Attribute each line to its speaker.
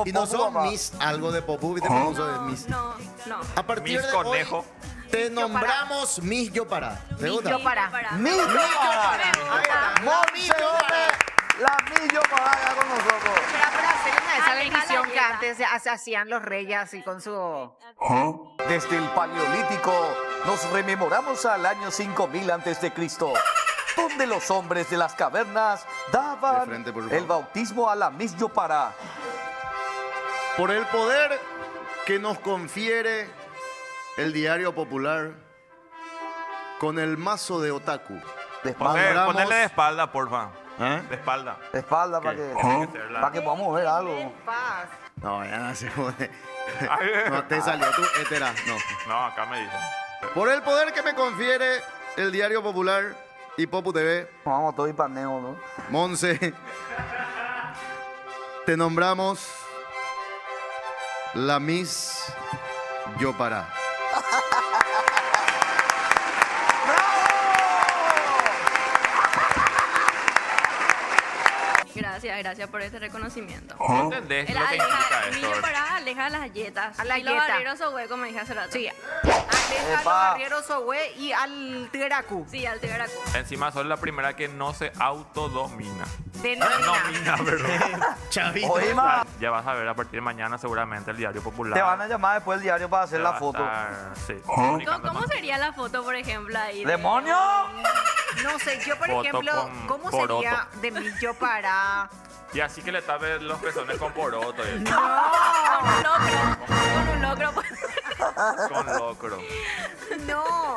Speaker 1: Y no
Speaker 2: Popu,
Speaker 1: son
Speaker 2: papá.
Speaker 1: Miss algo de Popu, ¿viste? No son Miss.
Speaker 3: No, no.
Speaker 1: A partir
Speaker 4: Miss
Speaker 1: de
Speaker 4: Conejo.
Speaker 1: hoy te nombramos Miss Yo Para. ¿Te gusta?
Speaker 3: Yo para.
Speaker 2: Millo para.
Speaker 1: Ahí está.
Speaker 2: Monse Gómez, la Millo para acá con nosotros.
Speaker 5: Para hacer una de esa
Speaker 3: Aleja
Speaker 5: bendición
Speaker 3: la
Speaker 5: que
Speaker 3: dieta.
Speaker 5: antes se hacían los reyes así con su...
Speaker 2: Desde el Paleolítico nos rememoramos al año 5000 antes de Cristo, donde los hombres de las cavernas
Speaker 1: De
Speaker 2: daban
Speaker 1: frente, por favor.
Speaker 2: el bautismo a la Miss Yopara.
Speaker 1: Por el poder que nos confiere el diario popular con el mazo de Otaku.
Speaker 2: De espalda,
Speaker 1: Nombramos-
Speaker 4: Ponerle de espalda, porfa.
Speaker 1: ¿Eh?
Speaker 4: De espalda.
Speaker 2: de espalda para
Speaker 4: ¿Qué?
Speaker 2: que,
Speaker 4: Tiene que ser la-
Speaker 2: para que podamos ver algo.
Speaker 5: Paz.
Speaker 1: No, ya no se puede.
Speaker 4: Ay,
Speaker 1: No te salió tú, etera. No.
Speaker 4: No, acá me dicen.
Speaker 1: Por el poder que me confiere el diario popular y Popu TV,
Speaker 2: Vamos todo y paneo, ¿no?
Speaker 1: Monse, te nombramos la Miss Yo Para.
Speaker 3: Gracias por este reconocimiento.
Speaker 4: ¿No entendés
Speaker 3: El
Speaker 4: lo que implica
Speaker 3: aleja,
Speaker 4: esto?
Speaker 3: Millo para aleja las galletas.
Speaker 5: A la
Speaker 3: y los
Speaker 5: galleta.
Speaker 3: barreros son huecos, me dije hace rato.
Speaker 5: Sí. Aleja los
Speaker 2: Epa.
Speaker 5: arrieros Sohue y al Tiracu.
Speaker 3: Sí, al Tiberacu.
Speaker 4: Encima soy la primera que no se autodomina.
Speaker 5: Denomina.
Speaker 4: Domina, perdón.
Speaker 1: Chavito.
Speaker 2: Oye, ma,
Speaker 4: Ya vas a ver a partir de mañana seguramente el diario popular.
Speaker 2: te van a llamar después del diario para hacer
Speaker 4: Te
Speaker 2: la
Speaker 4: va a
Speaker 2: foto.
Speaker 4: estar, sí,
Speaker 3: ¿Cómo,
Speaker 4: comunicando
Speaker 3: cómo
Speaker 4: más.
Speaker 3: sería la foto, por ejemplo, ahí?
Speaker 2: ¡Demonio!
Speaker 5: No sé, yo por
Speaker 4: Foto
Speaker 5: ejemplo,
Speaker 4: con
Speaker 5: ¿cómo
Speaker 4: poroto.
Speaker 5: sería de mí yo para...
Speaker 4: Y así que le tapes los pezones con poroto y eso.
Speaker 3: Con un locro. Con un locro.
Speaker 4: Con locro.
Speaker 5: No,